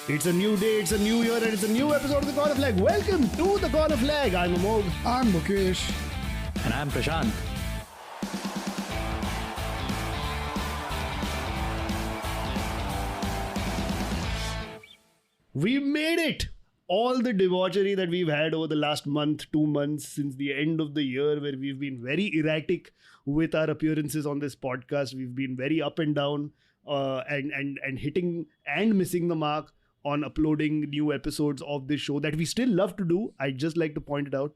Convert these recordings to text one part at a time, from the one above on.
It's a new day, it's a new year, and it's a new episode of The Corner Flag. Welcome to The Corner Flag. I'm Amogh. I'm Mukesh. And I'm Prashant. We made it! All the debauchery that we've had over the last month, 2 months, since the end of the year, where we've been very erratic with our appearances on this podcast. We've been very up and down and hitting and missing the mark on uploading new episodes of this show that we still love to do. I'd just like to point it out.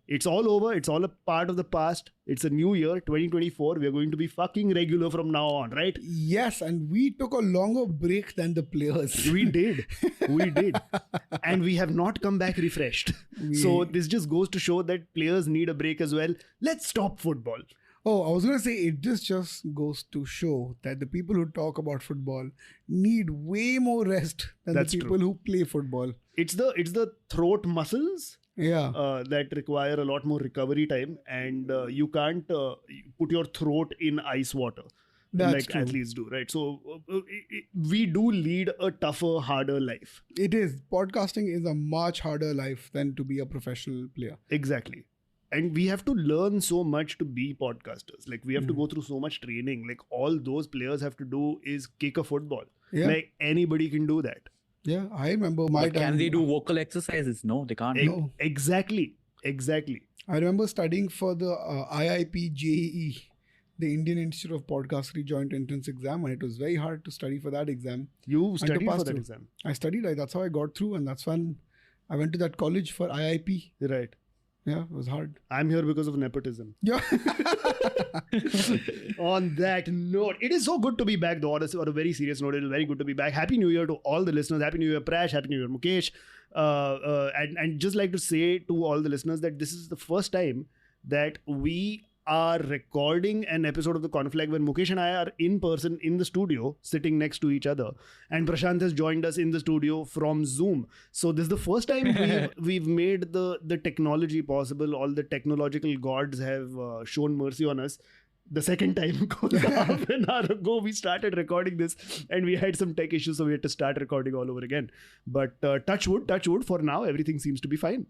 It's all over. It's all a part of the past. It's a new year, 2024. We're going to be fucking regular from now on, right? Yes, and we took a longer break than the players. We did. We did. And we have not come back refreshed. So this just goes to show that players need a break as well. Let's stop football. Oh, I was going to say, it just goes to show that the people who talk about football need way more rest than That's the people who play football. It's the throat muscles that require a lot more recovery time, and you can't put your throat in ice water. That's like true. Athletes do, right? So we do lead a tougher, harder life. It is. Podcasting is a much harder life than to be a professional player. Exactly. And we have to learn so much to be podcasters. Like, we have to go through so much training. Like, all those players have to do is kick a football. Yeah. Like, anybody can do that. Yeah, I remember my But time. can they do vocal exercises? No, they can't. No. Exactly. I remember studying for the IIP JEE, the Indian Institute of Podcasting Joint Entrance Exam, and it was very hard to study for that exam. You and to studied pass for that through. exam. I studied. That's how I got through, and that's when I went to that college for IIP. Right. Yeah, it was hard. I'm here because of nepotism. Yeah. On that note, it is so good to be back, though. On a very serious note, it is very good to be back. Happy New Year to all the listeners. Happy New Year, Prash. Happy New Year, Mukesh. And just like to say to all the listeners that this is the first time that we are recording an episode of The Corner Flag when Mukesh and I are in person in the studio, sitting next to each other. And Prashant has joined us in the studio from Zoom. So this is the first time we've made the technology possible. All the technological gods have shown mercy on us. The second time, because half an hour ago, we started recording this and we had some tech issues, so we had to start recording all over again. But touch wood, for now, everything seems to be fine.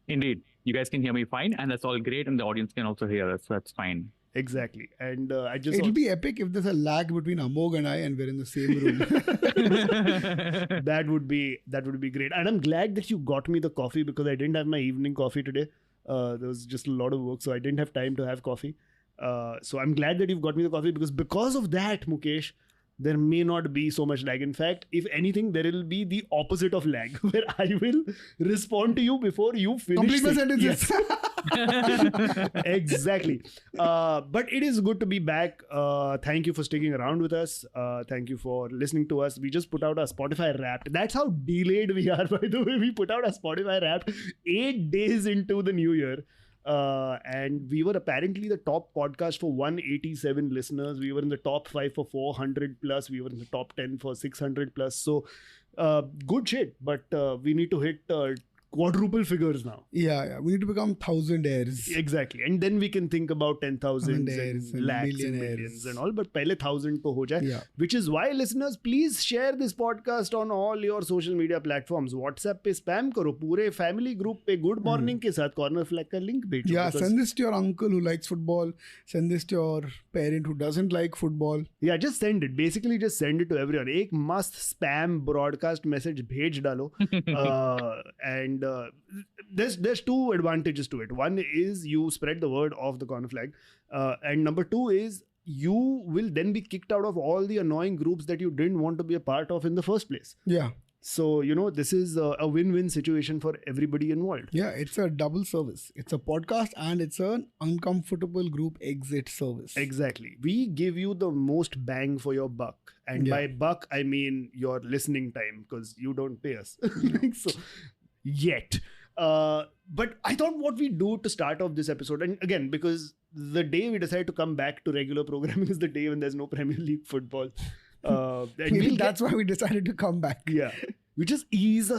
Indeed. You guys can hear me fine, and that's all great, and the audience can also hear us, so that's fine. Exactly. And I just... It'll be epic if there's a lag between Amogh and I and we're in the same room. That would be great. And I'm glad that you got me the coffee because I didn't have my evening coffee today. There was just a lot of work, so I didn't have time to have coffee. So I'm glad that you've got me the coffee because of that, Mukesh, there may not be so much lag. In fact, if anything, there will be the opposite of lag, where I will respond to you before you finish. Complete my sentences. Yes. Exactly. But it is good to be back. Thank you for sticking around with us. Thank you for listening to us. We just put out our Spotify Wrapped. That's how delayed we are, by the way. We put out our Spotify Wrapped 8 days into the new year. And we were apparently the top podcast for 187 listeners. We were in the top 5 for 400 plus. We were in the top 10 for 600 plus. So good shit. But we need to hit quadruple figures now. Yeah. We need to become thousandaires. Exactly. And then we can think about 10,000 Thousandaires and lakhs and millionaires. millions and all. But pehle 1,000 to ho jaye. Yeah. Which is why, listeners, please share this podcast on all your social media platforms. WhatsApp pe spam karo. Pure family group pe good morning ke sath Corner Flag ka link bhejo. Yeah, Because- send this to your uncle who likes football. Send this to your parent who doesn't like football. Yeah, just send it. Basically, just send it to everyone. Ek must spam broadcast message bhej dalo. And there's two advantages to it. One is you spread the word of the Corner Flag. And number two is you will then be kicked out of all the annoying groups that you didn't want to be a part of in the first place. Yeah. So, this is a win-win situation for everybody involved. Yeah, it's a double service. It's a podcast and it's an uncomfortable group exit service. Exactly. We give you the most bang for your buck. And by buck, I mean your listening time, because you don't pay us. So, yet. But I thought what we do to start off this episode, and again, because the day we decide to come back to regular programming is the day when there's no Premier League football. And Maybe that's why we decided to come back. Yeah. We just ease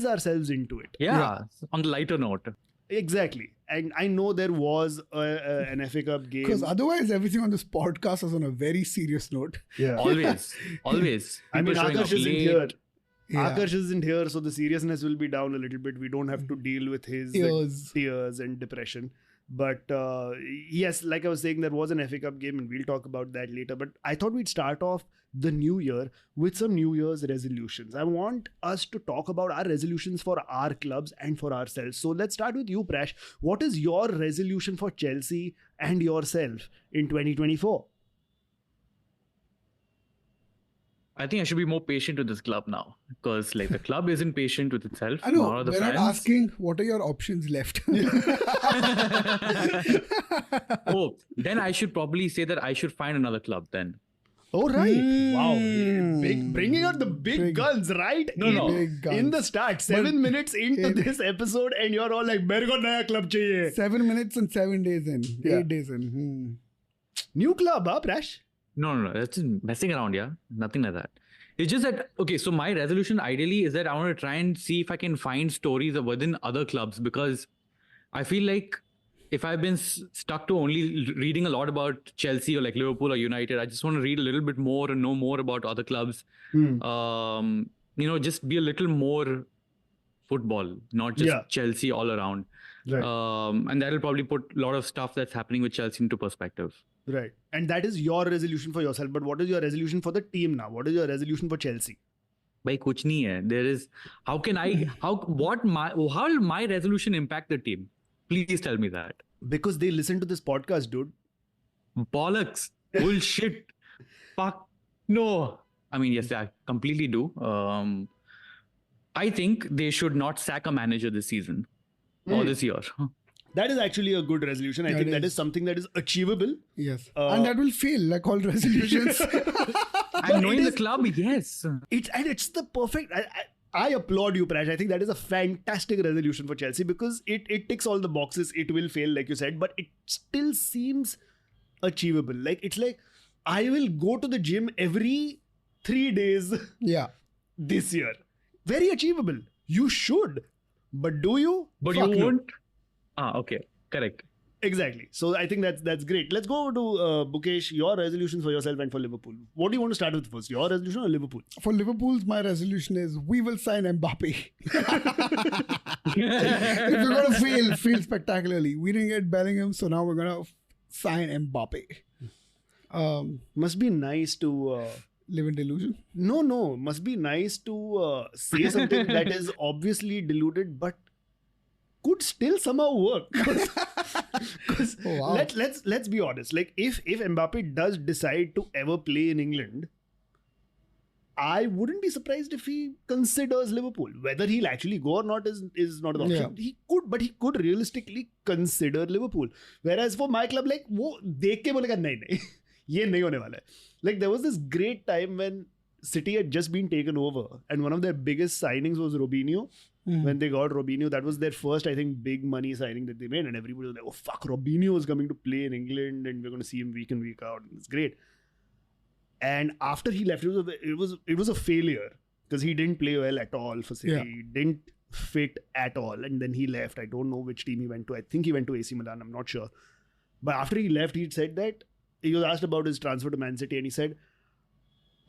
ourselves into it. Yeah, on the lighter note. Exactly. And I know there was an FA Cup game. Because otherwise, everything on this podcast is on a very serious note. Yeah. Always. I mean, People showing up Akash isn't late. here. Yeah. Akash isn't here, so the seriousness will be down a little bit. We don't have to deal with his tears and depression. But yes, like I was saying, there was an FA Cup game, and we'll talk about that later. But I thought we'd start off the new year with some New Year's resolutions. I want us to talk about our resolutions for our clubs and for ourselves. So let's start with you, Prash. What is your resolution for Chelsea and yourself in 2024? I think I should be more patient with this club now because like the club isn't patient with itself. I know. Nor are the We're not fans. asking what are your options left. Oh, then I should probably say that I should find another club then. Oh, right. Wow. Hmm. Bringing out the big guns, right? No. Big guns. In the start, 7 minutes into this episode, and you're all like, "Mere ko naya club chahiye." 7 minutes and 7 days in. Yeah. 8 days in. New club, huh, Prash? No. That's just messing around, yeah. Nothing like that. It's just that, okay, so my resolution ideally is that I want to try and see if I can find stories within other clubs because I feel like if I've been stuck to only reading a lot about Chelsea or like Liverpool or United, I just want to read a little bit more and know more about other clubs. Just be a little more football, not just Chelsea all around. Right. And that'll probably put a lot of stuff that's happening with Chelsea into perspective. Right. And that is your resolution for yourself. But what is your resolution for the team now? What is your resolution for Chelsea? Bhai, kuch nahi hai. There is, how will my resolution impact the team? Please tell me that. Because they listen to this podcast, dude. Bollocks. Bullshit. Fuck. No. I mean, yes, I completely do. I think they should not sack a manager this season or this year. That is actually a good resolution. I think that is something that is achievable. Yes. And that will fail like all resolutions. And knowing the club, yes. It's the perfect... I applaud you, Prash. I think that is a fantastic resolution for Chelsea because it ticks all the boxes. It will fail, like you said, but it still seems achievable. Like, it's like, I will go to the gym every 3 days this year. Very achievable. You should. But do you? But Fuck you no. won't? Okay. Correct. Exactly. So I think that's great. Let's go over to Mukesh, your resolutions for yourself and for Liverpool. What do you want to start with first? Your resolution or Liverpool? For Liverpool's, my resolution is we will sign Mbappe. If we're going to fail spectacularly. We didn't get Bellingham, so now we're going to sign Mbappe. Must be nice to... live in delusion? No. Must be nice to say something that is obviously diluted, but could still somehow work. Because let's be honest. Like if Mbappe does decide to ever play in England, I wouldn't be surprised if he considers Liverpool. Whether he'll actually go or not is not an option. Yeah. He could realistically consider Liverpool. Whereas for my club, like वो देख के बोलेगा नहीं ये नहीं होने वाला है. Like there was this great time when City had just been taken over and one of their biggest signings was Robinho. When they got Robinho, that was their first, I think, big money signing that they made, and everybody was like, "Oh fuck, Robinho is coming to play in England, and we're going to see him week in week out. And it's great." And after he left, it was a failure because he didn't play well at all for City. Yeah. He didn't fit at all, and then he left. I don't know which team he went to. I think he went to AC Milan. I'm not sure. But after he left, he said that he was asked about his transfer to Man City, and he said,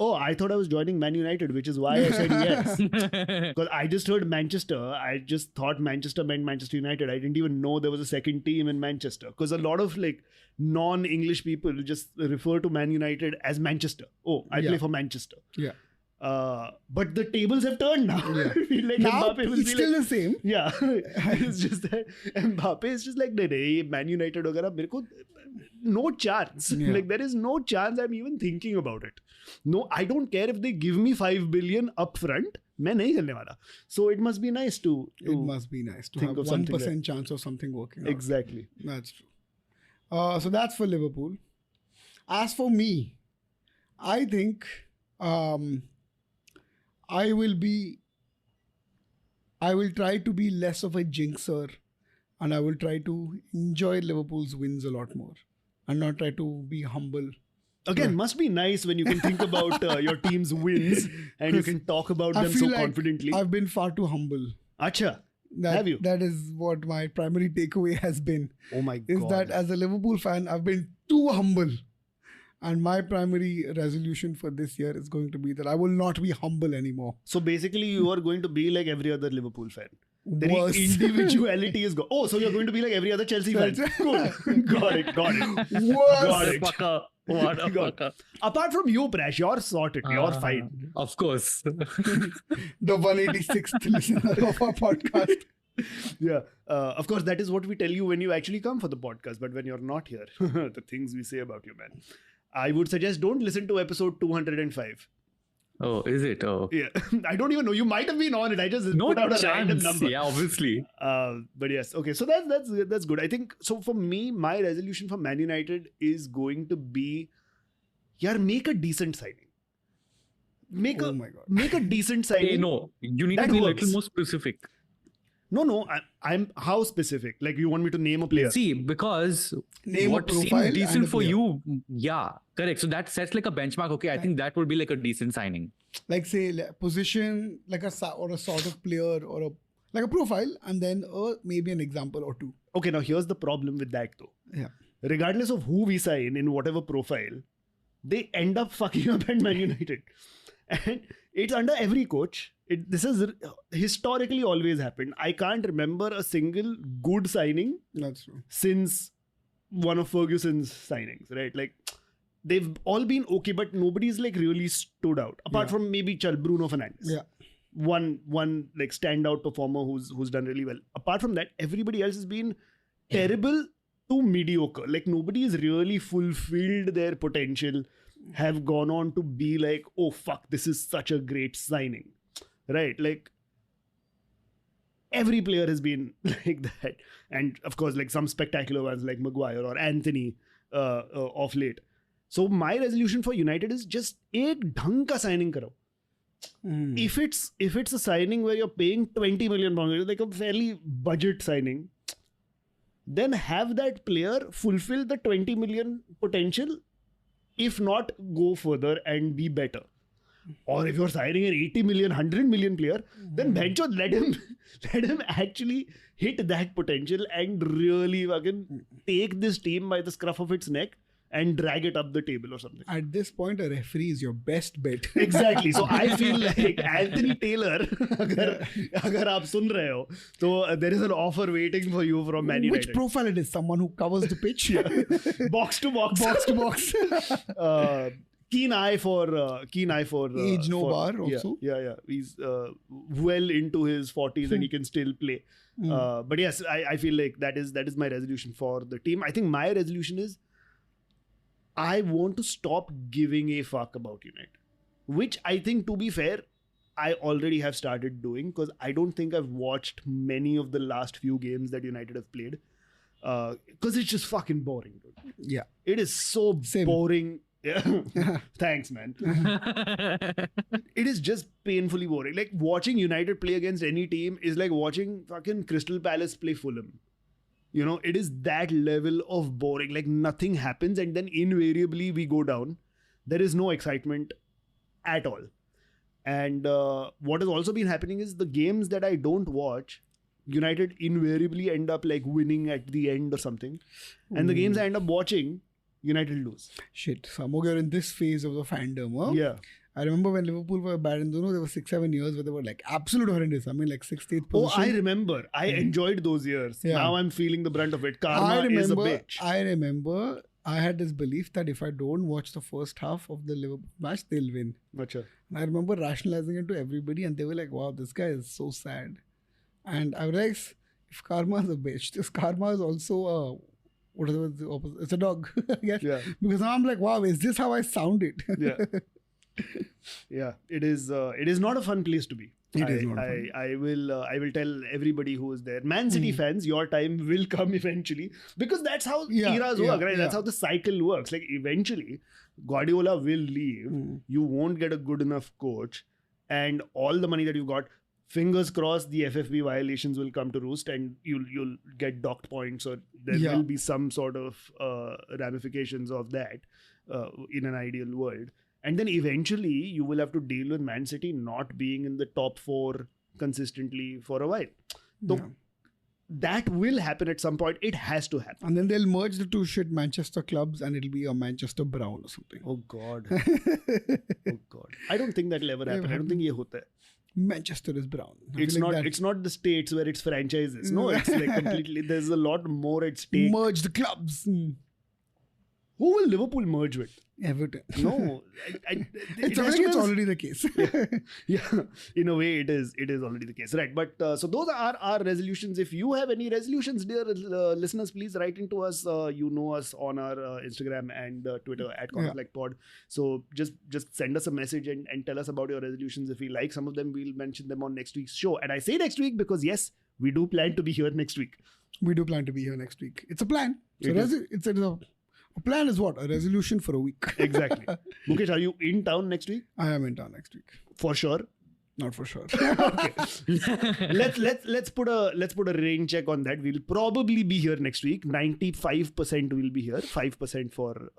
"Oh, I thought I was joining Man United, which is why I said yes. Because I just heard Manchester. I just thought Manchester meant Manchester United. I didn't even know there was a second team in Manchester. Because a lot of like non-English people just refer to Man United as Manchester. Oh, I play for Manchester. Yeah. But the tables have turned now. Yeah. Like now Mbappe will it's still the same. Yeah. It's just that Mbappe is just like, nahi, Man United वगैरह मेरे को no chance. Yeah. Like there is no chance I'm even thinking about it. No, I don't care if they give me 5 billion up front. मैं नहीं खेलने वाला. So it must be nice to it must be nice to have 1% chance of something working out. Exactly. That's true. So that's for Liverpool. As for me, I think I will try to be less of a jinxer and I will try to enjoy Liverpool's wins a lot more and not try to be humble. Again, must be nice when you can think about your team's wins and you can talk about them so confidently. I've been far too humble. Acha. Have you? That is what my primary takeaway has been. Oh my Is God. that as a Liverpool fan, I've been too humble. And my primary resolution for this year is going to be that I will not be humble anymore. So basically, you are going to be like every other Liverpool fan. The Worse. individuality is gone. Oh, so you're going to be like every other Chelsea fan. Cool. Got it. Worse. Got it. Fucker. What a Got fucker. Apart from you, Prash, you're sorted. You're fine. Of course. The 186th listener of our podcast. Yeah. Of course, that is what we tell you when you actually come for the podcast. But when you're not here, the things we say about you, man. I would suggest don't listen to episode 205. Oh, is it? Oh. Yeah. I don't even know. You might have been on it. I just No put out a random chance. number. Yeah, obviously. But yes, okay. So that's good. I think so. For me, my resolution for Man United is going to be, make a decent signing. Make Oh my God. make a decent signing. Hey, no, you need That to be a works. little more specific. No. I'm how specific? Like you want me to name a player? See, because Name a what profile seems and decent a for player. you, yeah, correct. So that sets like a benchmark. Okay, I think that would be like a decent signing. Like say position, like a or a sort of player or a like a profile, and then maybe an example or two. Okay, now here's the problem with that though. Yeah. Regardless of who we sign in whatever profile, they end up fucking up at Man United. And it's under every coach. This has historically always happened. I can't remember a single good signing That's true. since one of Ferguson's signings, right? Like they've all been okay, but nobody's like really stood out. Apart from maybe Bruno Fernandes. Yeah. One like standout performer who's done really well. Apart from that, everybody else has been terrible to mediocre. Like nobody has really fulfilled their potential, have gone on to be like, oh fuck, this is such a great signing. Right? Like every player has been like that. And of course, like some spectacular ones like Maguire or Anthony of late. So my resolution for United is just ek dhang ka signing karo. If it's a signing where you're paying 20 million pounds, like a fairly budget signing, then have that player fulfill the 20 million potential. If not, go further and be better. Or if you're signing an 80 million, 100 million player, then bencho, let him actually hit that potential and really fucking take this team by the scruff of its neck and drag it up the table or something. At this point, a referee is your best bet. Exactly. So I feel like Anthony Taylor, agar aap sun rahe ho, so there is an offer waiting for you from Man United. Which profile it is? Someone who covers the pitch? Box to box. Box to box. Keen eye for Age no bar also. Yeah. He's well into his 40s and he can still play. But yes, I feel like that is my resolution for the team. I think my resolution is I want to stop giving a fuck about United, which I think, to be fair, I already have started doing because I don't think I've watched many of the last few games that United have played because it's just fucking boring, dude. Yeah. It is so Same. boring. Yeah. Thanks, man. It is just painfully boring. Like watching United play against any team is like watching fucking Crystal Palace play Fulham. You know, it is that level of boring. Like nothing happens and then invariably we go down. There is no excitement at all. And what has also been happening is the games that I don't watch, United invariably end up like winning at the end or something. And the games I end up watching, United lose. Shit. Amogh, you're in this phase of the fandom, huh? Yeah. I remember when Liverpool were bad in there were 6-7 years where they were like absolute horrendous. I mean, like 6th, 8th Oh, position. I remember. I enjoyed those years. Yeah. Now I'm feeling the brunt of it. Karma is a bitch. I remember I had this belief that if I don't watch the first half of the Liverpool match, they'll win. Achha. And I remember rationalizing it to everybody and they were like, wow, this guy is so sad. And I realized if karma is a bitch, this karma is also whatever the opposite. It's a dog, I guess. Yeah. Because now I'm like, wow, is this how I sounded? Yeah. Yeah. It is not a fun place to be. It is not fun. I will tell everybody who is there. Man City fans, your time will come eventually because that's how eras work, right? That's how the cycle works. Like eventually, Guardiola will leave. You won't get a good enough coach, and all the money that you got, fingers crossed, the FFP violations will come to roost, and you'll get docked points, or there will be some sort of ramifications of that in an ideal world. And then eventually you will have to deal with Man City not being in the top 4 consistently for a while. So Yeah. that will happen at some point. It has to happen. And then they'll merge the two shit Manchester clubs and it'll be a Manchester Brown or something. Oh God. Oh God. I don't think that'll ever happen. I don't think ye hota hai. Manchester is brown. I It's feel like not. that- It's not the states where it's franchises. No, it's like completely. There's a lot more at stake. merge the clubs. Who will Liverpool merge with? Everton. No, It's already the case. Yeah, in a way, it is. It is already the case, right? But so those are our resolutions. If you have any resolutions, dear listeners, please write into us. You know us on our Instagram and Twitter at @ConflictPod. So just send us a message and tell us about your resolutions. If we like some of them, we'll mention them on next week's show. And I say next week because yes, we do plan to be here next week. We do plan to be here next week. It's a plan. So It is. a plan is what? A resolution for a week. Exactly. Mukesh, are you in town next week? I am in town next week. For sure. Not for sure. Okay. let's put a rain check on that. We'll probably be here next week. 95% will be here. 5% for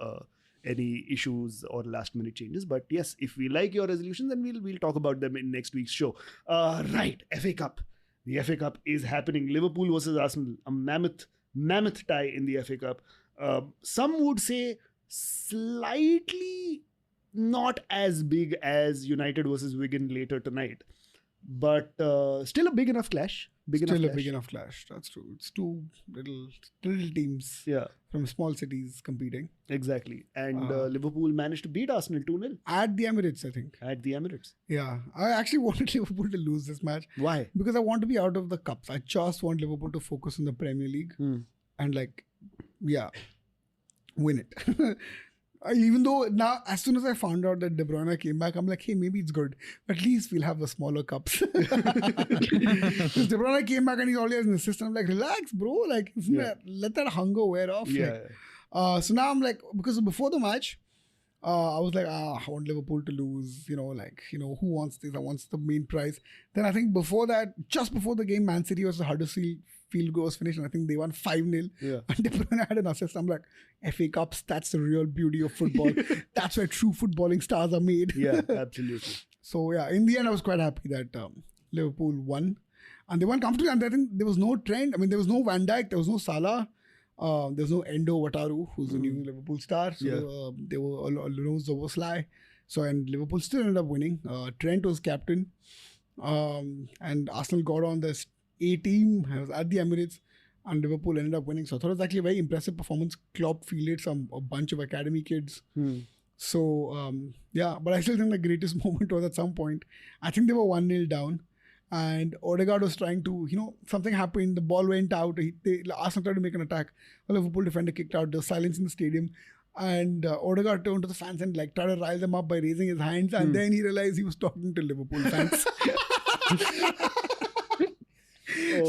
any issues or last minute changes. But yes, if we like your resolutions, then we'll talk about them in next week's show. Right, FA Cup. The FA Cup is happening. Liverpool versus Arsenal. A mammoth tie in the FA Cup. Some would say slightly not as big as United versus Wigan later tonight, but still a big enough clash. Big enough clash. That's true. It's two little teams from small cities competing. Exactly. And Liverpool managed to beat Arsenal 2-0. At the Emirates, I think. At the Emirates. Yeah. I actually wanted Liverpool to lose this match. Why? Because I want to be out of the cups. I just want Liverpool to focus on the Premier League and win it. Even though now, as soon as I found out that De Bruyne came back, I'm like, hey, maybe it's good. But at least we'll have the smaller cups. Because De Bruyne came back and he's always in the system. I'm like, relax, bro. Like, let that hunger wear off. Yeah. So now I'm like, because before the match, I was like, I want Liverpool to lose. Who wants this? I want the main prize. Then I think before that, just before the game, Man City versus Huddersfield field goal was finished, and I think they won 5-0. Yeah. And De Bruyne had an assist. I'm like, FA Cups, that's the real beauty of football. That's where true footballing stars are made. Yeah, absolutely. So yeah, in the end, I was quite happy that Liverpool won. And they won comfortably. And I think there was no trend. I mean, there was no Van Dijk, there was no Salah. There's no Endo Wataru, who's the new Liverpool star. So they were Lorenzo Szoboszlai. So, and Liverpool still ended up winning. Trent was captain. And Arsenal got on this A team. I was at the Emirates. And Liverpool ended up winning. So I thought it was actually a very impressive performance. Klopp fielded a bunch of academy kids. So, but I still think the greatest moment was at some point. I think they were 1-0 down. And Odegaard was trying to, something happened. The ball went out. Arsenal tried to make an attack. A Liverpool defender kicked out. There was silence in the stadium. And Odegaard turned to the fans and tried to rile them up by raising his hands. And then he realized he was talking to Liverpool fans.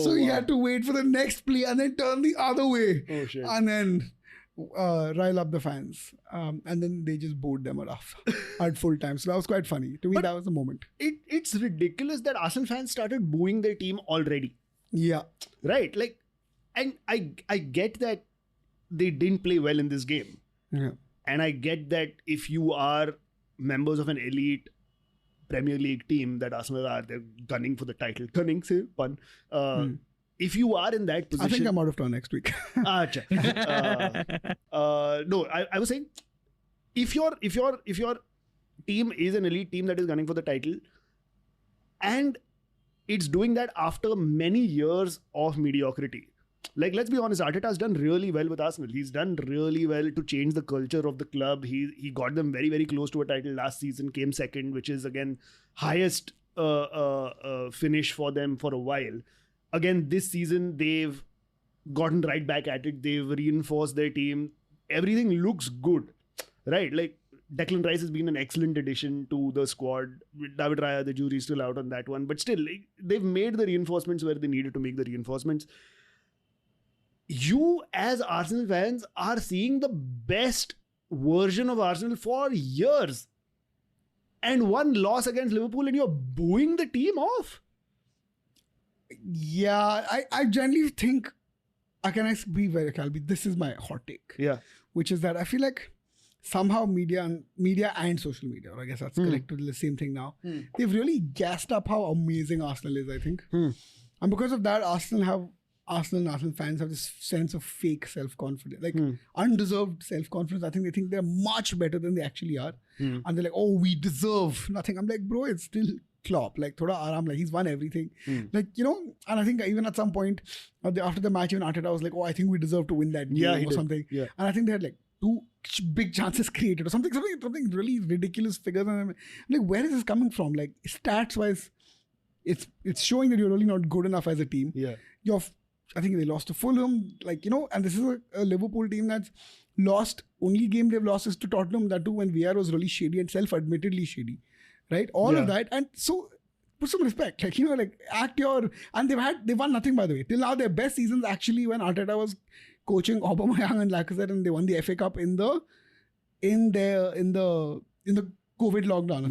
So he had to wait for the next play and then turn the other way. Oh, shit. And then rile up the fans. And then they just booed them off at full time. So that was quite funny. To me, that was the moment. It's ridiculous that Arsenal fans started booing their team already. Yeah. Right? And I get that they didn't play well in this game. Yeah. And I get that if you are members of an elite Premier League team that Arsenal are, they're gunning for the title. Gunning, say, pun. If you are in that position... I think I'm out of town next week. No, I was saying, if your team is an elite team that is gunning for the title, and it's doing that after many years of mediocrity. Let's be honest, Arteta has done really well with Arsenal. He's done really well to change the culture of the club. He got them very, very close to a title last season, came second, which is again highest finish for them for a while. Again, this season, they've gotten right back at it. They've reinforced their team. Everything looks good, right? Declan Rice has been an excellent addition to the squad. David Raya, the jury's still out on that one. But still, they've made the reinforcements where they needed to make the reinforcements. You, as Arsenal fans, are seeing the best version of Arsenal for years. And one loss against Liverpool and you're booing the team off? Yeah, I generally think, can I be very Calby? This is my hot take. Yeah. Which is that I feel like somehow media and social media, or I guess that's collectively the same thing now, they've really gassed up how amazing Arsenal is, I think. And because of that, Arsenal and Arsenal fans have this sense of fake self-confidence, like undeserved self-confidence. I think they think they're much better than they actually are. And they're like, oh, we deserve nothing. I'm like, bro, it's still Klopp. Like, thoda aaram, like he's won everything. Like, you know, and I think even at some point after the match, even Arteta was like, oh, I think we deserve to win that game or something. Yeah. And I think they had like 2 big chances created or something really ridiculous figures. And I'm like, where is this coming from? Like, stats-wise, it's showing that you're really not good enough as a team. Yeah. I think they lost to Fulham, like, you know, and this is a Liverpool team that's lost. Only game they've lost is to Tottenham, that too when VR was really shady and self-admittedly shady, right? All of that. And so, put some respect, like, you know, like and they won nothing, by the way. Till now, their best seasons actually when Arteta was coaching Aubameyang and Lacazette, and they won the FA Cup in the COVID lockdown. I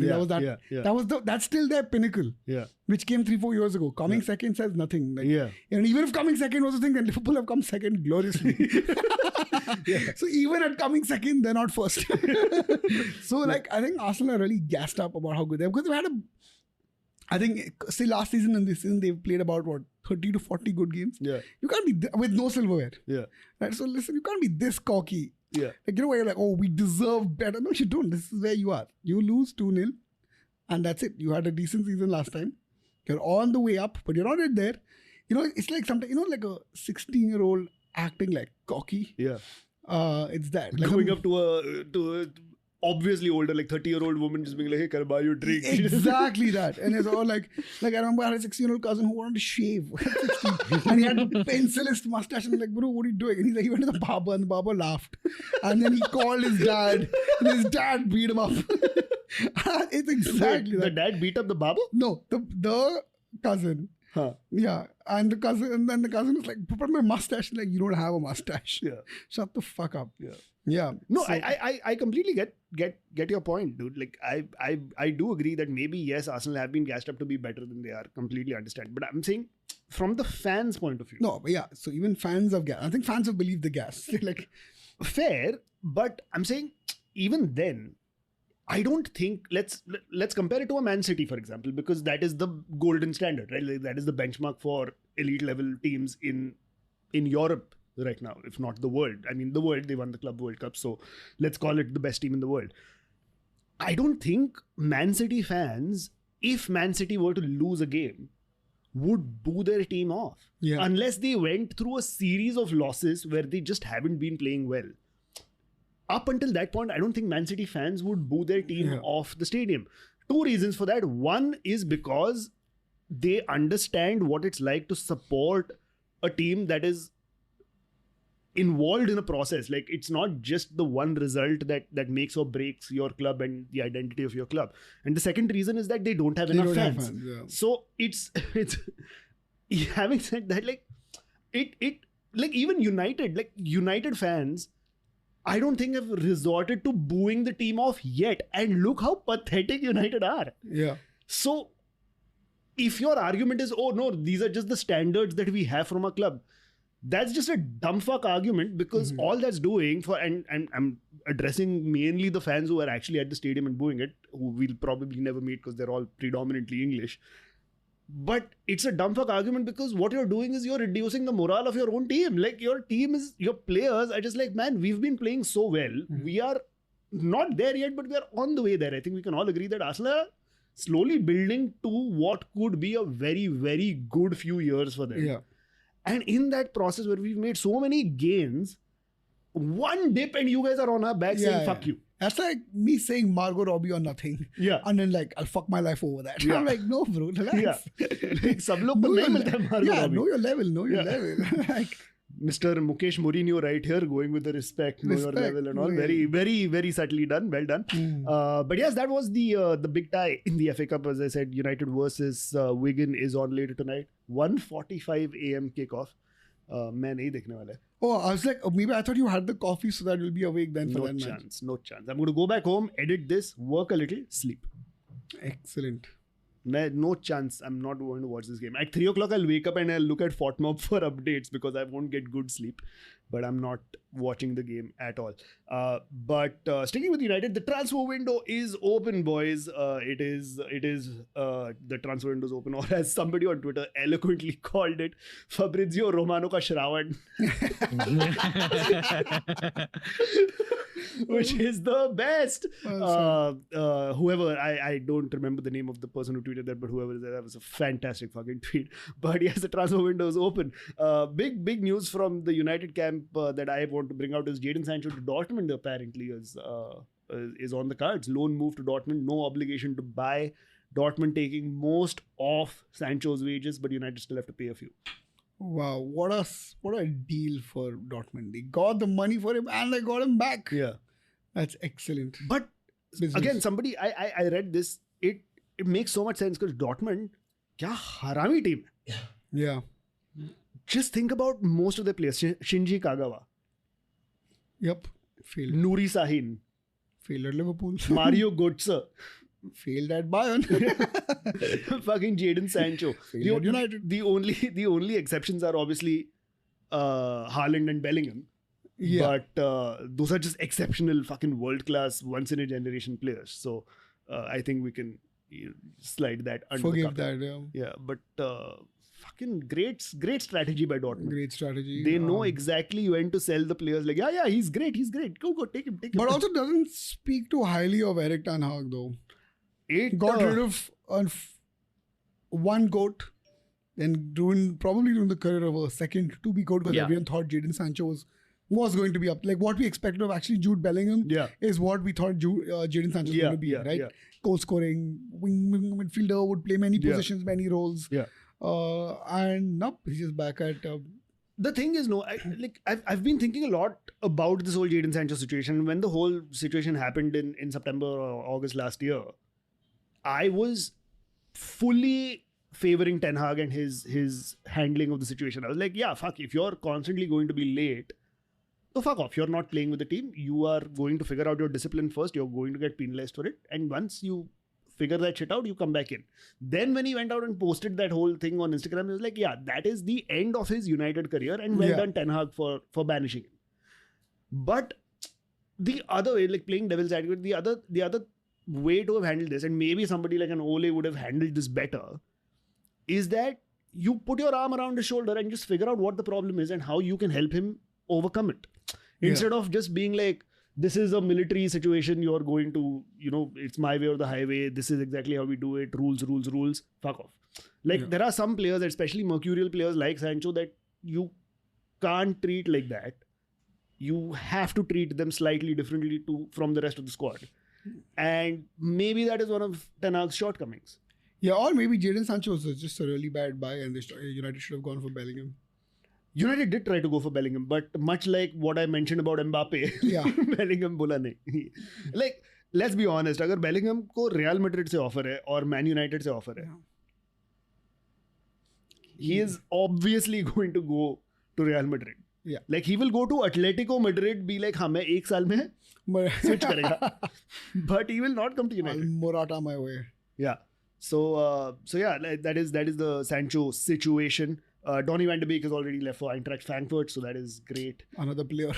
think that's still their pinnacle. Yeah. Which came 3-4 years ago. Coming second says nothing. Like, and even if coming second was a thing, then Liverpool have come second gloriously. So even at coming second, they're not first. So like, I think Arsenal are really gassed up about how good they are, because they've had I think say last season and this season they've played about 30 to 40 good games. Yeah. You can't be with no silverware. Yeah. Right. So listen, you can't be this cocky. Yeah. Like, you know, where you're like, oh, we deserve better. No, you don't. This is where you are. You lose 2-0 and that's it. You had a decent season last time. You're on the way up, but you're not yet there. You know, it's like sometimes, you know, like a 16-year-old acting like cocky. Yeah. It's that. Like going up to a obviously older, like 30-year-old woman just being like, hey, can I buy you a drink? Exactly that. And it's all like I remember I had a 16-year-old cousin who wanted to shave and he had a pencilist mustache, and I'm like, bro, what are you doing? And he's like, he went to the barber and the barber laughed. And then he called his dad and his dad beat him up. It's exactly that. The dad beat up the barber? No, the cousin. Huh. Yeah. And then the cousin was like, put my mustache. Like, you don't have a mustache. Yeah. Shut the fuck up. Yeah. Yeah. No, so, I completely get your point, dude. Like I do agree that maybe yes, Arsenal have been gassed up to be better than they are. Completely understand. But I'm saying from the fans' point of view. No, but yeah. So even fans of gas, I think fans have believed the gas. Like, fair, but I'm saying even then, I don't think let's compare it to a Man City, for example, because that is the golden standard, right? Like, that is the benchmark for elite level teams in Europe right now, if not the world. I mean, the world, they won the Club World Cup, so let's call it the best team in the world. I don't think Man City fans, if Man City were to lose a game, would boo their team off. Yeah. Unless they went through a series of losses where they just haven't been playing well. Up until that point, I don't think Man City fans would boo their team off the stadium. 2 reasons for that. One is because they understand what it's like to support a team that is involved in a process. Like, it's not just the one result that makes or breaks your club and the identity of your club. And the second reason is that they don't have enough fans. So it's having said that, like it like even United fans, I don't think have resorted to booing the team off yet. And look how pathetic United are. Yeah. So if your argument is, oh no, these are just the standards that we have from our club, that's just a dumb fuck argument, because all that's doing for, and I'm addressing mainly the fans who are actually at the stadium and booing it, who we'll probably never meet because they're all predominantly English. But it's a dumb fuck argument because what you're doing is you're reducing the morale of your own team. Like, your players are just like, man, we've been playing so well. We are not there yet, but we are on the way there. I think we can all agree that Arsenal are slowly building to what could be a very, very good few years for them. Yeah. And in that process where we've made so many gains, one dip and you guys are on our back saying, fuck you. That's like me saying Margot Robbie or nothing. Yeah. And then like, I'll fuck my life over that. Yeah. I'm like, no, bro, relax. Yeah. Like, sab log ko nahi milta hai Margot Robbie. Know your level, like, Mr. Mukesh Mourinho right here, going with the respect, know your level and all. Very, very, very subtly done. Well done. But yes, that was the big tie in the FA Cup. As I said, United versus Wigan is on later tonight. 1:45 a.m. kickoff. मैं नहीं देखने वाला है. Oh, I was like, maybe I thought you had the coffee so that you'll be awake then for that match. No chance. I'm going to go back home, edit this, work a little, sleep. Excellent. No chance. I'm not going to watch this game. At 3 o'clock, I'll wake up and I'll look at FOTMob for updates because I won't get good sleep. But I'm not watching the game at all. But sticking with United, the transfer window is open, boys. It is the transfer window is open, or as somebody on Twitter eloquently called it, Fabrizio Romano ka Shravan. Which is the best. Whoever, I don't remember the name of the person who tweeted that, but whoever that was a fantastic fucking tweet. But yes, the transfer window is open. Big news from the United camp that I want to bring out is Jadon Sancho to Dortmund apparently is on the cards. Loan move to Dortmund, no obligation to buy. Dortmund taking most of Sancho's wages, but United still have to pay a few. Wow, what a deal for Dortmund. They got the money for him and they got him back. Yeah. That's excellent. But Business. again, somebody, I read this, it makes so much sense because Dortmund, kya harami team. Yeah. Just think about most of the players. Shinji Kagawa, Yep. Failed. Nuri Sahin, Failed at Liverpool. Mario Götze, Failed at Bayern. fucking Jadon Sancho. Failed at United. The only exceptions are obviously Haaland and Bellingham. Yeah. But those are just exceptional fucking world-class, once-in-a-generation players. So I think we can slide that under Forgive the carpet. that. Yeah. Yeah, but fucking great strategy by Dortmund. Great strategy. They know exactly when to sell the players. Like, yeah, he's great. Go, take him. But also doesn't speak too highly of Erik ten Hag though. It Got rid of one goat, then probably ruined the career of a second to be goat because everyone thought Jadon Sancho was going to be up. Like what we expected of actually Jude Bellingham is what we thought Jadon Sancho was going to be, right? Yeah. Goal scoring, wing midfielder, would play many positions, many roles. Yeah. And nope, he's just back at... the thing is, I've been thinking a lot about this whole Jadon Sancho situation. When the whole situation happened in September or August last year, I was fully favoring Ten Hag and his handling of the situation. I was like, yeah, fuck, if you're constantly going to be late, so fuck off. You're not playing with the team. You are going to figure out your discipline first. You're going to get penalized for it. And once you figure that shit out, you come back in. Then when he went out and posted that whole thing on Instagram, he was like, yeah, that is the end of his United career, and well done Ten Hag for banishing him. But the other way, like playing devil's advocate, the other way to have handled this, and maybe somebody like an Ole would have handled this better, is that you put your arm around his shoulder and just figure out what the problem is and how you can help him overcome it. Instead of just being like, this is a military situation, you're going to, it's my way or the highway, this is exactly how we do it, rules, fuck off. Like there are some players, especially mercurial players like Sancho, that you can't treat like that. You have to treat them slightly differently from the rest of the squad. And maybe that is one of Ten Hag's shortcomings. Yeah, or maybe Jadon Sancho was just a really bad buy and United should have gone for Bellingham. United did try to go for Bellingham, but much like what I mentioned about Mbappe, Bellingham bola nahi. Like, let's be honest, अगर Bellingham को Real Madrid से offer है और Man United से offer है, he is obviously going to go to Real Madrid. Yeah. Like he will go to Atletico Madrid, be like, हाँ मैं एक साल में switch करेगा, but he will not come to United. Morata my way. Yeah. So yeah, that is the Sancho situation. Donny van de Beek has already left for Eintracht Frankfurt, so that is great. Another player.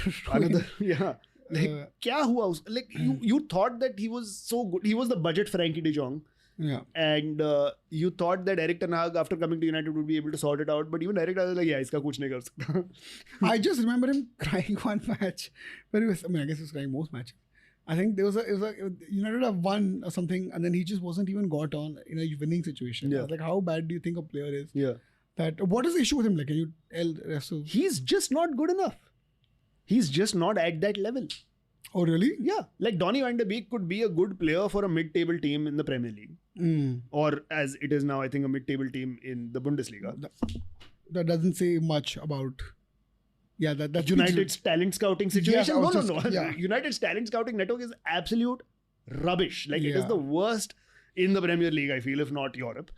Yeah. Like, kya hua? Like you thought that he was so good. He was the budget Frankie de Jong. Yeah. And you thought that Erik ten Hag, after coming to United, would be able to sort it out. But even Erik ten Hag was like, yeah, iska kuch nahi kar sakta. I just remember him crying one match. But I guess he was crying most matches. I think it was United have won or something, and then he just wasn't even got on in a winning situation. Yeah. Like, how bad do you think a player is? Yeah. What is the issue with him? Like, can you tell the rest of... He's just not good enough. He's just not at that level. Oh, really? Yeah. Like Donny van de Beek could be a good player for a mid-table team in the Premier League. Or as it is now, I think, a mid-table team in the Bundesliga. That doesn't say much about... Yeah, that's United's talent scouting situation. Yeah, No. Yeah. United's talent scouting network is absolute rubbish. Like it is the worst in the Premier League, I feel, if not Europe.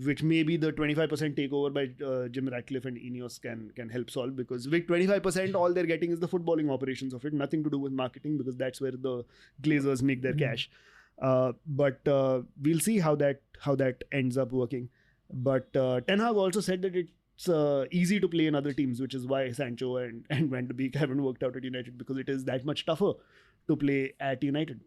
Which maybe the 25% takeover by Jim Ratcliffe and Ineos can help solve, because with 25% all they're getting is the footballing operations of it, nothing to do with marketing, because that's where the Glazers make their cash. But we'll see how that ends up working. But Ten Hag also said that it's easy to play in other teams, which is why Sancho and Van de Beek haven't worked out at United, because it is that much tougher to play at United.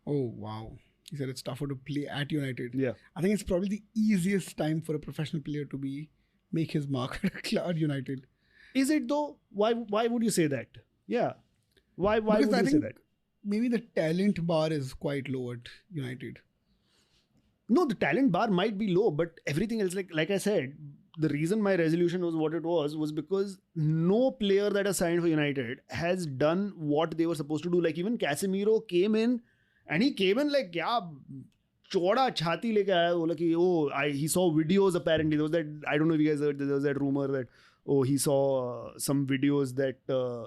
Oh, wow. He said it's tougher to play at United. Yeah. I think it's probably the easiest time for a professional player to make his mark at United. Is it though? Why would you say that? Yeah. Why Because would I you say think that? maybe the talent bar is quite low at United. No, the talent bar might be low, but everything else, like I said, the reason my resolution was what it was because no player that has signed for United has done what they were supposed to do. Like even Casemiro came in, and he came in like, yeah, choda chhati leke aaya, bola ki, he saw videos apparently. There was that, I don't know if you guys heard, there was that rumor that, he saw some videos that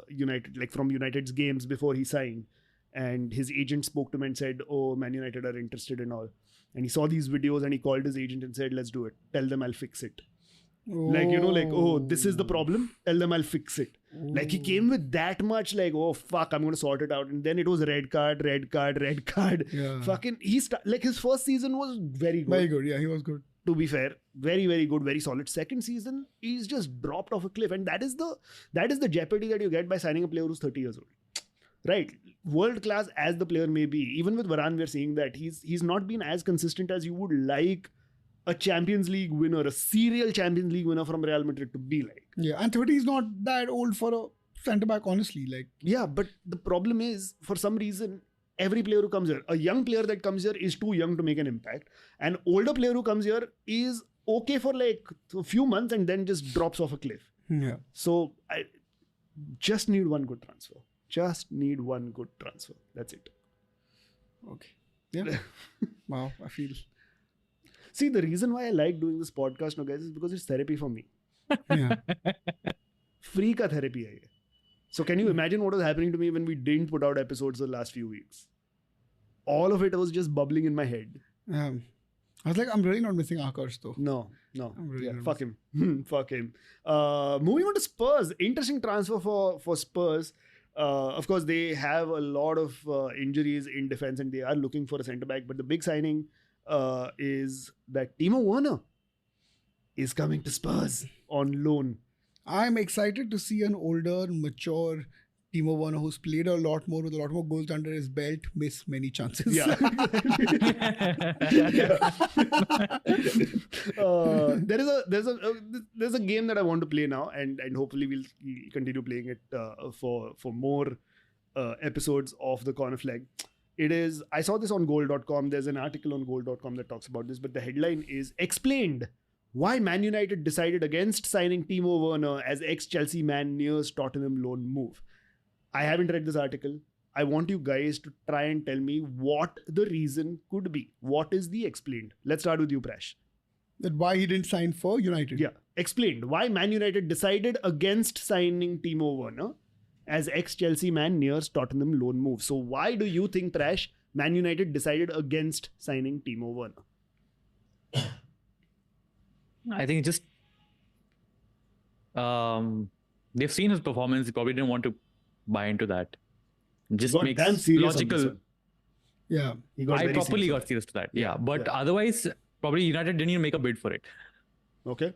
United, like from United's games before he signed, and his agent spoke to him and said, Man United are interested and all. And he saw these videos and he called his agent and said, let's do it. Tell them I'll fix it. Like, this is the problem. Tell them I'll fix it. Like he came with that much like, fuck, I'm going to sort it out. And then it was red card. Yeah. Fucking, like his first season was very good. Very good. Yeah, he was good. To be fair, very, very good, very solid. Second season, he's just dropped off a cliff. And that is the jeopardy that you get by signing a player who's 30 years old. Right, world class as the player may be, even with Varane, we're seeing that he's not been as consistent as you would like a Champions League winner, a serial Champions League winner from Real Madrid to be like. Yeah, and 30 is not that old for a centre back, honestly. Like, yeah, but the problem is, for some reason, every player who comes here, a young player that comes here is too young to make an impact. An older player who comes here is okay for like a few months and then just drops off a cliff. yeah. So I just need one good transfer. That's it. Okay. Yeah. Wow, I feel. See, the reason why I like doing this podcast now, guys, is because it's therapy for me. Yeah. Free ka therapy hai ye. So can you imagine what was happening to me when we didn't put out episodes the last few weeks? All of it was just bubbling in my head. I was like, I'm really not missing Akash though. No. I'm really not Fuck him. Fuck him. Moving on to Spurs. Interesting transfer for Spurs. Of course, they have a lot of injuries in defense and they are looking for a centre back. But the big signing is that Timo Werner is coming to Spurs on loan. I'm excited to see an older, mature Timo Werner who's played a lot more with a lot more goals under his belt miss many chances. Yeah. There's a game that I want to play now, and hopefully we'll continue playing it for more episodes of the Corner Flag. It is, I saw this on goal.com. There's an article on goal.com that talks about this, but the headline is explained why Man United decided against signing Timo Werner as ex-Chelsea man nears Tottenham loan move. I haven't read this article. I want you guys to try and tell me what the reason could be. What is the explained? Let's start with you, Prash. That why he didn't sign for United. Yeah, explained why Man United decided against signing Timo Werner as ex-Chelsea man nears Tottenham loan move. So why do you think, Prash, Man United decided against signing Timo Werner? I think just they've seen his performance. They probably didn't want to buy into that. Just Got makes damn serious on this logical. one. Yeah. He got I very properly serious on got serious to that. Yeah, but yeah. otherwise, probably United didn't even make a bid for it. it. Okay.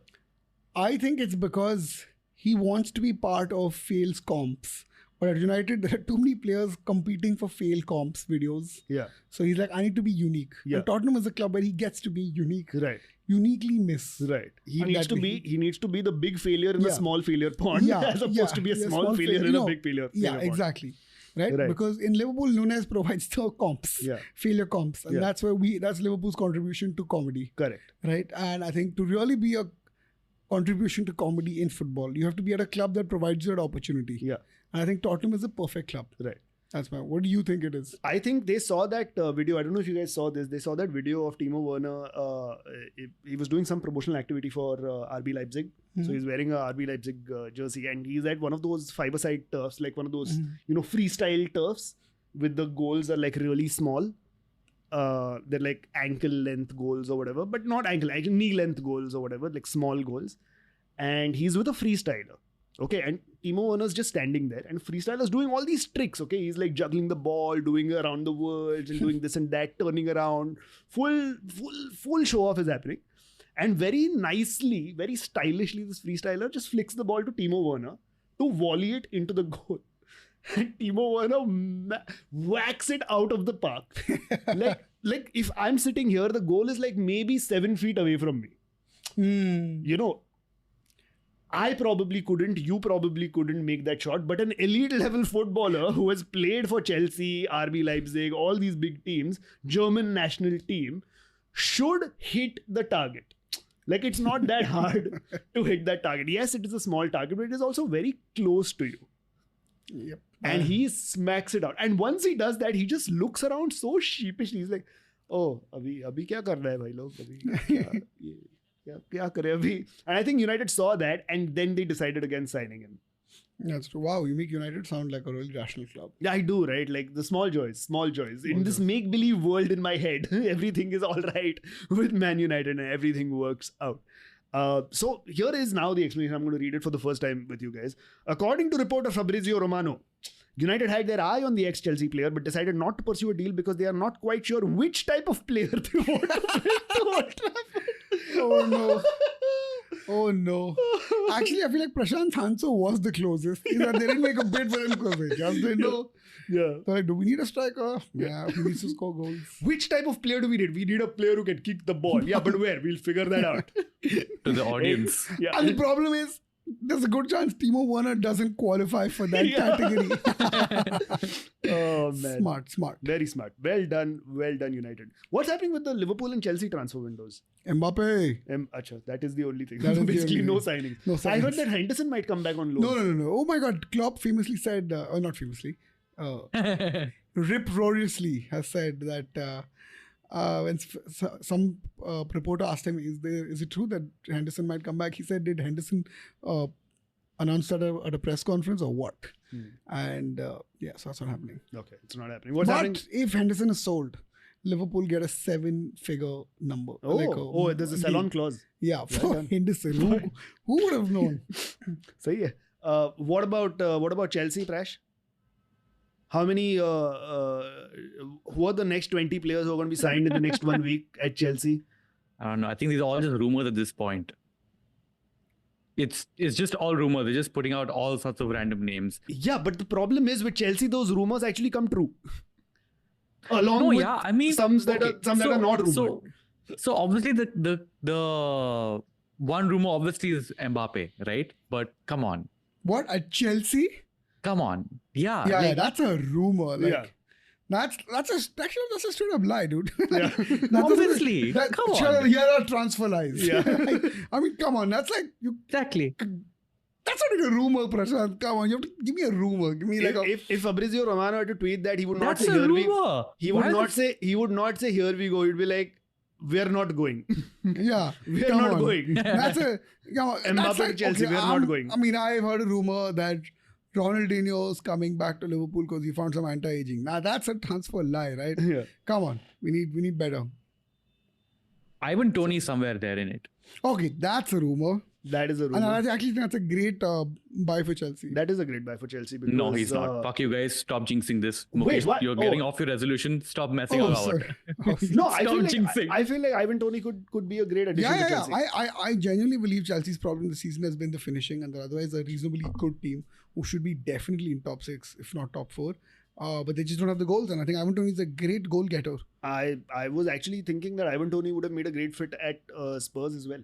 I think it's because he wants to be part of fails comps. But at United, there are too many players competing for fail comps videos. Yeah. So he's like, I need to be unique. Yeah. And Tottenham is a club where he gets to be unique. Right. Uniquely miss. Right. He And needs that to way be. He needs to be the big failure in a Yeah. small failure pond, as opposed to be a small failure in a big failure. Yeah, failure pond. exactly. Right? Right. Because in Liverpool, Nunes provides the comps, Yeah. failure comps. And Yeah. that's Liverpool's contribution to comedy. Correct. Right? And I think to really be a contribution to comedy in football, you have to be at a club that provides you that opportunity. Yeah. And I think Tottenham is a perfect club. Right. That's why. What do you think it is? I think they saw that video. I don't know if you guys saw this. They saw that video of Timo Werner. He was doing some promotional activity for RB Leipzig. So he's wearing a RB Leipzig jersey, and he's at one of those five-a-side turfs, like one of those freestyle turfs, with the goals are like really small. They're like ankle length goals or whatever, but not ankle knee length goals or whatever, like small goals. And he's with a freestyler. Okay, and Timo Werner's just standing there, and Freestyler's doing all these tricks. Okay, he's like juggling the ball, doing it around the world, and doing this and that, turning around. Full show off is happening, and very nicely, very stylishly, this Freestyler just flicks the ball to Timo Werner to volley it into the goal. And Timo Werner whacks it out of the park. like if I'm sitting here, the goal is like maybe 7 feet away from me. You know, I probably couldn't, you probably couldn't make that shot, but an elite level footballer who has played for Chelsea, RB Leipzig, all these big teams, German national team, should hit the target. Like, it's not that hard to hit that target. Yes, it is a small target, but it is also very close to you. Yep. And he smacks it out. And once he does that, he just looks around so sheepishly. He's like, oh, abhi kya karna hai bhai log? Kya kare abhi? And I think United saw that, and then they decided against signing him. That's true. Wow, you make United sound like a really rational club. Yeah, I do, right? Like the small joys. In this make-believe world in my head, everything is all right with Man United and everything works out. So here is now the explanation. I'm going to read it for the first time with you guys. According to reporter Fabrizio Romano, United had their eye on the ex-Chelsea player but decided not to pursue a deal because they are not quite sure which type of player they want to bring to Old Trafford. Oh no. Oh no. Actually, I feel like Prashant Sancho was the closest. They didn't make a bid for him because they just didn't know. Yeah. They're like, do we need a striker? Yeah, he needs to score goals. Which type of player do we need? We need a player who can kick the ball. Yeah, but where? We'll figure that out. To the audience. Yeah. And the problem is, there's a good chance Timo Werner doesn't qualify for that category. Oh man. Smart. Very smart. Well done, United. What's happening with the Liverpool and Chelsea transfer windows? Mbappe. Acha, that is the only thing. That is basically the no only signing. No I signings. heard that Henderson might come back on loan. No. Oh my God. Klopp famously said, or not famously, rip-roariously has said that when some reporter asked him, is it true that Henderson might come back? He said, did Henderson announce that at a press conference or what? And so that's not happening. Okay, it's not happening. What's happening? But if Henderson is sold, Liverpool get a 7-figure number. There's a sell-on clause. Yeah, for Henderson. Who would have known? Sahi hai. What about Chelsea, Prash? How many? Who are the next 20 players who are going to be signed in the next 1 week at Chelsea? I don't know. I think these are all just rumors at this point. It's just all rumors. They're just putting out all sorts of random names. Yeah, but the problem is with Chelsea, those rumors actually come true. Along with some that are not rumored. So obviously the one rumor obviously is Mbappe, right? But come on. What, at Chelsea? Come on. Yeah. Yeah, that's a rumor. That's a straight up lie, dude. Yeah. Obviously. Come on. Here are transfer lies. Yeah. I mean, come on. That's like Exactly. That's not even a rumor, Prashant. Come on, you have to give me a rumor. Give me if Fabrizio Romano had to tweet that, he would not That's say a here rumor. He would not say here we go. He'd be like, we're not going. Yeah, we're not going. That's a Mbappe to Chelsea. We're not going. I mean, I've heard a rumor that Ronaldinho's coming back to Liverpool because he found some anti-aging. Now that's a transfer lie, right? Yeah. Come on, we need better. Ivan Toney is somewhere there in it. Okay, that's a rumor. That is a rumor. And I actually think that's a great buy for Chelsea. That is a great buy for Chelsea. Because, No, he's not. Fuck you guys. Stop jinxing this. Wait, what? You're getting off your resolution. Stop messing about. Sorry. No, jinxing. I feel like Ivan Toney could be a great addition to Chelsea. I genuinely believe Chelsea's problem this season has been the finishing, and they're otherwise a reasonably good team who should be definitely in top 6, if not top 4. But they just don't have the goals, and I think Ivan Toney is a great goal getter. I was actually thinking that Ivan Toney would have made a great fit at Spurs as well.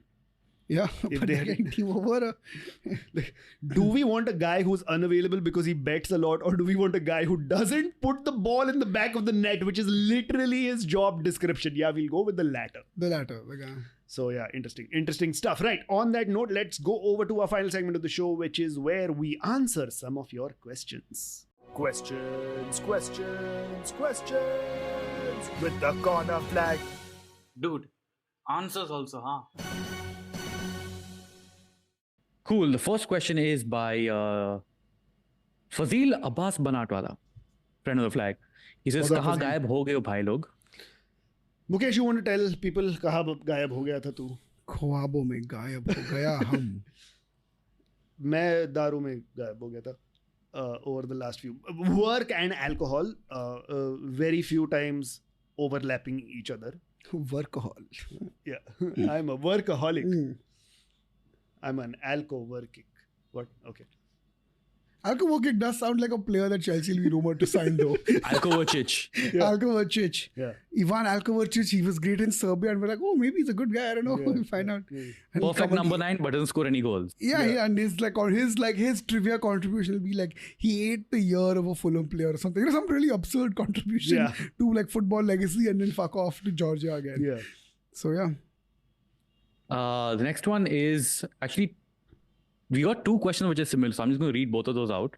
Yeah, If but they they're had- getting Timo Werner. Do we want a guy who's unavailable because he bets a lot, or do we want a guy who doesn't put the ball in the back of the net, which is literally his job description? Yeah, we'll go with the latter. The latter. The guy. So yeah, interesting stuff. Right, on that note, let's go over to our final segment of the show, which is where we answer some of your questions. Questions with the corner flag. Dude, answers also, huh? Cool. The first question is by Fazil Abbas Banatwala, friend of the flag. He says, What's up, "Kaha Fazil? gayab ho gaye ho bhai log?" Mukesh, you want to tell people kaha gayab ho gaya tha tu? ख्वाबों में गायब हो गया हम. मैं दारू में गायब हो गया था over the last few. Work and alcohol, very few times overlapping each other. Workahol. Yeah, I'm a workaholic. Mm. I'm an alco-workic. What? Okay. Alkovacic does sound like a player that Chelsea will be rumored to sign though. Alkovacic. Yeah. Alkovacic. Yeah. Ivan Alkovacic, he was great in Serbia and we're like, oh, maybe he's a good guy. I don't know. Yeah, We'll find out. yeah. And he'll Perfect come number and- 9, but doesn't score any goals. Yeah, and his trivia contribution will be like he ate the year of a Fulham player or something. You know, some really absurd contribution Yeah. to like football legacy and then fuck off to Georgia again. Yeah. So yeah. The next one is actually, we got two questions which are similar, so I'm just going to read both of those out.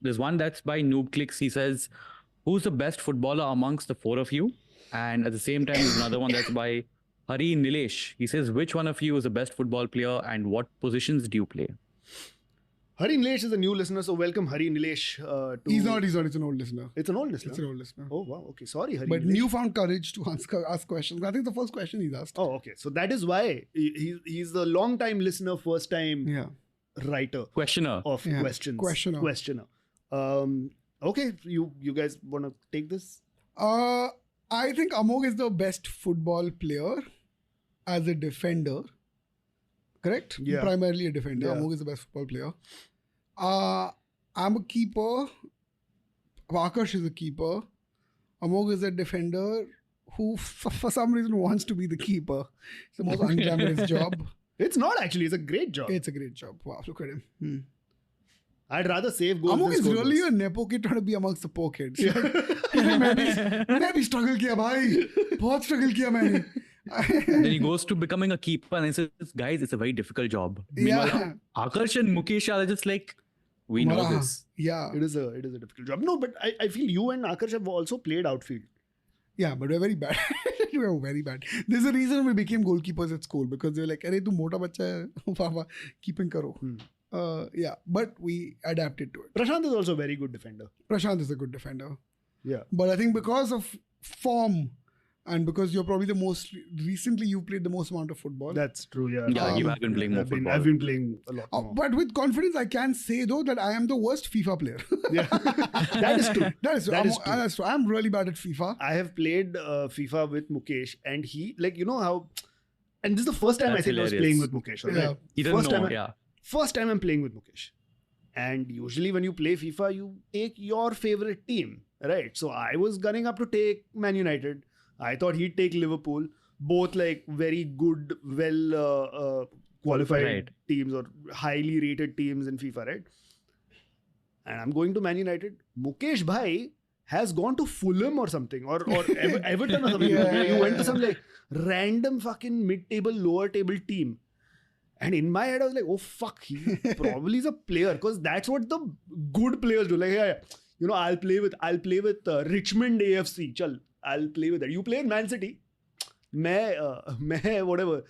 There's one that's by Noob Clicks. He says, who's the best footballer amongst the four of you? And at the same time, there's another one that's by Hari Nilesh. He says, which one of you is the best football player and what positions do you play? Hari Nilesh is a new listener, so welcome Hari Nilesh. He's not. It's an old listener. It's an old listener. It's an old listener. Oh wow. Okay, sorry, Hari. But Nilesh. newfound courage to ask questions. I think the first question he's asked. Oh, okay. So that is why he's the long time listener, first time Yeah. writer Questioner. of Yeah. questions. Questioner. Okay, you guys want to take this? I think Amogh is the best football player as a defender. Correct? Yeah. Primarily a defender. Yeah. Amogh is the best football player. I'm a keeper. Akash is a keeper. Amogh is a defender who, for some reason, wants to be the keeper. It's the most unglamorous job. It's not actually. It's a great job. It's a great job. Wow, look at him. I'd rather save goals. Amogh than is score really goals. a nepo kid trying to be amongst the poor kids. मैं भी struggle किया भाई, बहुत struggle किया मैंने. Then he goes to becoming a keeper and he says, guys, it's a very difficult job. Meanwhile, Akash and Mukesh are just like, we know Mara. this. Yeah, It is a difficult job. No, but I feel you and Akash have also played outfield. yeah, but we're very bad. We're very bad. There's a reason we became goalkeepers at school because they're like, "अरे तू मोटा बच्चा है, पापा keeping करो." Yeah, but we adapted to it. Prashant is also a very good defender. Prashant is a good defender, Yeah. but I think because of form and because you're probably the most recently you played the most amount of football. That's true. Yeah. Yeah, you have been playing more football. I've been playing a lot more. But with confidence, I can say though that I am the worst FIFA player. Yeah. That is true. That is true. That is true. That's true. I'm really bad at FIFA. I have played FIFA with Mukesh, and he, like, you know how, and this is the first time That's I think I was hilarious. playing with Mukesh. Right? Yeah. He doesn't First know. time Yeah. First time I'm playing with Mukesh. And usually when you play FIFA, you take your favorite team, right? So I was gunning up to take Man United. I thought he'd take Liverpool. Both like very good, well qualified Right. teams or highly rated teams in FIFA, right? And I'm going to Man United. Mukesh Bhai has gone to Fulham or something, or Everton or something. Yeah. You went to some like random fucking mid-table, lower-table team. And in my head, I was like, oh fuck, he probably is a player because that's what the good players do. Like, yeah, you know, I'll play with Richmond AFC. Chal, I'll play with that. You play in Man City. मैं whatever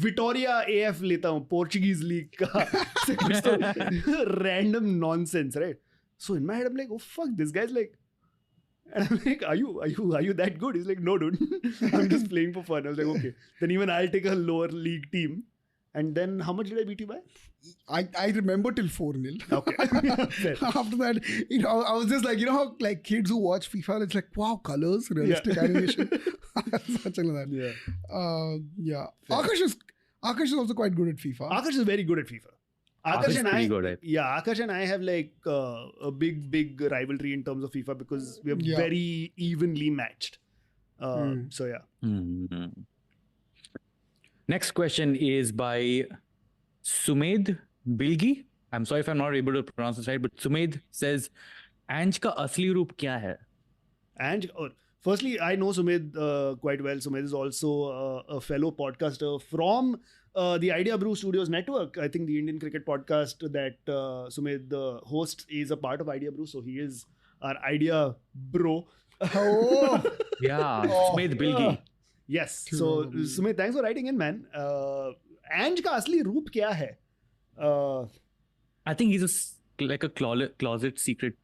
Victoria AF लेता हूँ Portuguese league का random nonsense, right? So in my head, I'm like, oh fuck, this guy's like, and I'm like, are you that good? He's like, no, dude, I'm just playing for fun. I was like, okay, then even I'll take a lower league team. And then how much did I beat you by? I remember till 4-0. Okay. Fair. After that, you know, I was just like, you know how like kids who watch FIFA, it's like, wow, colors, realistic animation. Something like that. Yeah. Yeah. Fair. Akash is also quite good at FIFA. Akash is very good at FIFA. Akash is pretty good at. Yeah, Akash and I have like a big rivalry in terms of FIFA because we are Yeah. very evenly matched. So yeah. Mhm. Next question is by Sumed Bilgi. I'm sorry if I'm not able to pronounce this right, but Sumed says, Ange ka asli roop kya hai? And firstly, I know Sumedh quite well. Sumedh is also a fellow podcaster from the Idea Brew Studios network. I think the Indian cricket podcast that Sumedh hosts is a part of Idea Brew. So he is our Idea Bro. Oh, Yeah, Oh. Sumed Bilgi. Yes. So Sumedh, thanks for writing in, man. Ange ka asli roop kya hai? I think he's like a closet secret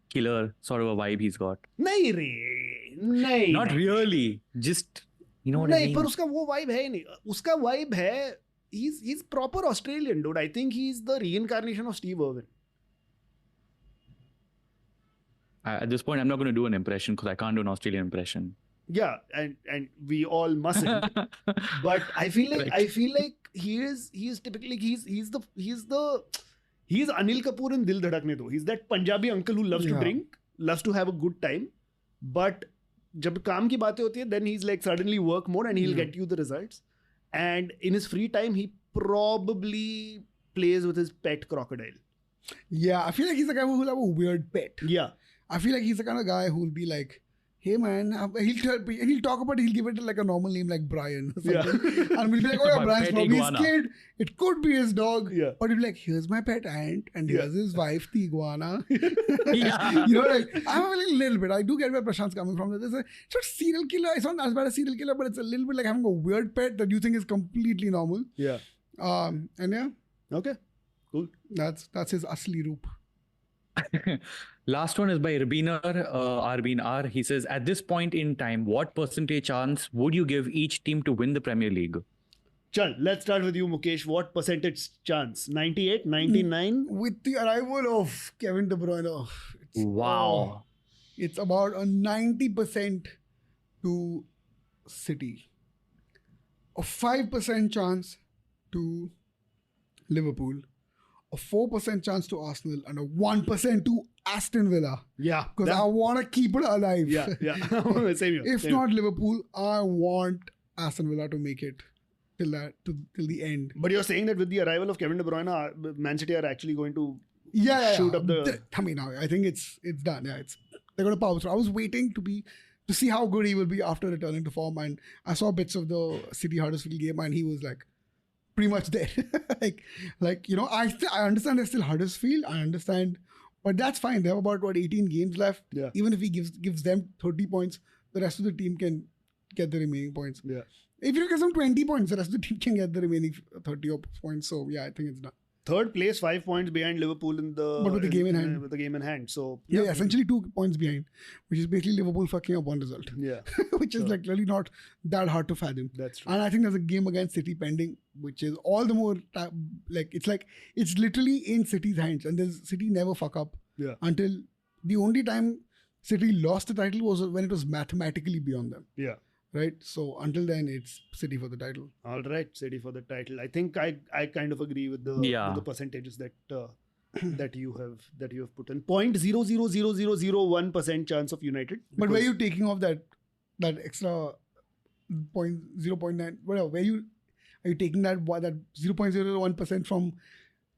killer sort of a vibe he's got. नहीं रे, Not really, just, you know what I नहीं, mean? पर उसका वो vibe है ही नहीं. उसका vibe है he's proper Australian, dude. I think he's the reincarnation of Steve Irwin. At this point, I'm not going to do an impression because I can't do an Australian impression. Yeah, and we all mustn't. But I feel like he is typically he's Anil Kapoor in Dil Dhadakne Do. He's that Punjabi uncle who loves to drink, loves to have a good time, but jab kaam ki baatein hoti hai, then he's like suddenly work mode and he'll get you the results. And in his free time, he probably plays with his pet crocodile. Yeah, I feel like he's the guy who will have a weird pet. Yeah. I feel like he's the kind of guy who will be like, hey man, he'll talk about it, he'll give it like a normal name like Brian or something. And we'll be like, oh yeah, Brian's probably his kid. It could be his dog. Yeah. But he'll be like, here's my pet ant and here's his wife, the iguana. Yeah. You know, like, I'm a little bit. I do get where Prashant's coming from. It's not serial killer. It's not as bad as serial killer, but it's a little bit like having a weird pet that you think is completely normal. Yeah. And yeah. Okay. Cool. That's his asli roop. Last one is by Arbin R. He says, at this point in time, what percentage chance would you give each team to win the Premier League? Chal, let's start with you, Mukesh. What percentage chance? 98, 99? With the arrival of Kevin De Bruyne, Wow. It's about a 90% to City. A 5% chance to Liverpool. A 4% chance to Arsenal and a 1% to Aston Villa. Yeah. Because I want to keep it alive. Yeah. Same here. If not Liverpool, I want Aston Villa to make it till the end. But you're saying that with the arrival of Kevin De Bruyne, Man City are actually going to shoot up the... I think it's done. Yeah, they're going to power through. I was waiting to see how good he will be after returning to form, and I saw bits of the City Huddersfield game, and he was like pretty much there. like you know, I understand they're still Huddersfield. I understand, but that's fine. They have about 18 games left. Yeah. Even if he gives them 30 points, the rest of the team can get the remaining points. Yeah. If you give them 20 points, the rest of the team can get the remaining 30 points. So yeah, I think it's done. Third place, 5 points behind Liverpool but with the game in hand. With the game in hand. So yeah, essentially 2 points behind, which is basically Liverpool fucking up one result. Yeah. Which is like really not that hard to fathom. That's true. And I think there's a game against City pending, which is all the more it's literally in City's hands, and City never fuck up. Yeah. Until the only time City lost the title was when it was mathematically beyond them. Yeah. Right. So until then, it's City for the title. All right, City for the title. I think I kind of agree with the percentages that that you have put in. 0.00001% chance of United. But were you taking off that extra 0.9? Whatever. Are you taking that 0.01% from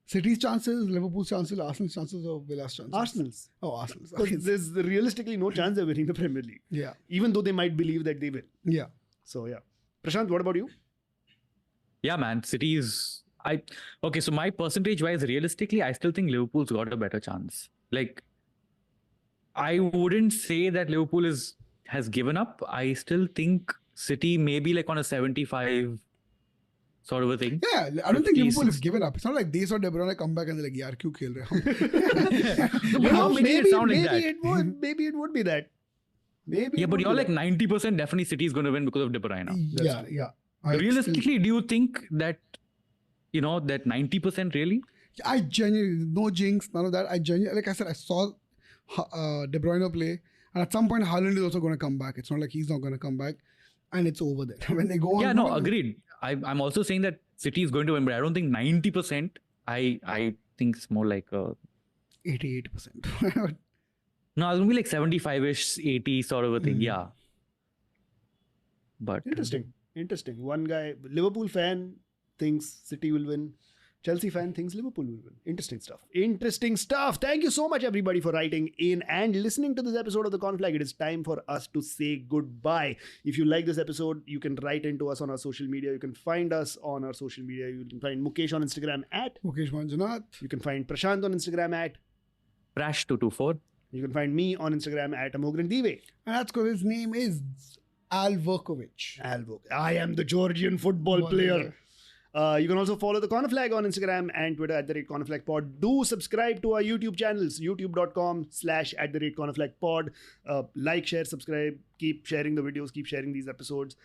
City's chances, Liverpool's chances, Arsenal's chances, or Villa's chances? Arsenal's. Oh, Arsenal's. Okay. There's realistically no chance they're winning the Premier League. Yeah. Even though they might believe that they will. Yeah. So yeah. Prashant, what about you? Yeah, man. City's... So my percentage-wise, realistically, I still think Liverpool's got a better chance. Like, I wouldn't say that Liverpool has given up. I still think City may be like on a 75 sort of a thing. Yeah, I don't think Liverpool has given up. It's not like they saw De Bruyne come back and they're like, yaar, kyun khel rahe ho? Maybe it sound like that. Maybe it would be that. Yeah, but you're like 90% definitely City is going to win because of De Bruyne. Yeah. Realistically, do you think that, that 90% really? I genuinely, no jinx, none of that. Like I said, I saw De Bruyne play, and at some point Haaland is also going to come back. It's not like he's not going to come back, and it's over there. When they go on. Yeah, no, agreed. I'm also saying that City is going to win, but I don't think 90%. I think it's more like 88%. No, it's going to be like 75-ish, 80 sort of a thing. Yeah. But Interesting. One guy, Liverpool fan, thinks City will win. Chelsea fan thinks Liverpool will win. Interesting stuff. Thank you so much, everybody, for writing in and listening to this episode of The Conflag. It is time for us to say goodbye. If you like this episode, you can write into us on our social media. You can find us on our social media. You can find Mukesh on Instagram at Mukesh Manjunath. You can find Prashant on Instagram at Prash224. You can find me on Instagram at Amogh. And that's because his name is Alverkovic. I am the Georgian football player. You can also follow the Corner Flag on Instagram and Twitter @cornerflagpod. Do subscribe to our YouTube channels, youtube.com/@cornerflagpod. Like, share, subscribe. Keep sharing the videos. Keep sharing these episodes.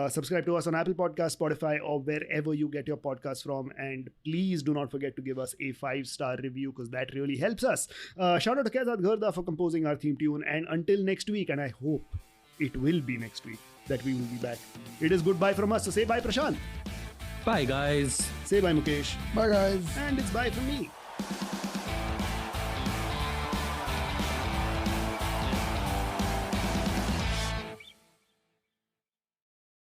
Subscribe to us on Apple Podcasts, Spotify, or wherever you get your podcasts from. And please do not forget to give us a 5-star review because that really helps us. Shout out to Kezad Gharda for composing our theme tune. And until next week, and I hope it will be next week that we will be back. It is goodbye from us. So say bye, Prashant. Bye, guys. Say bye, Mukesh. Bye, guys. And it's bye from me.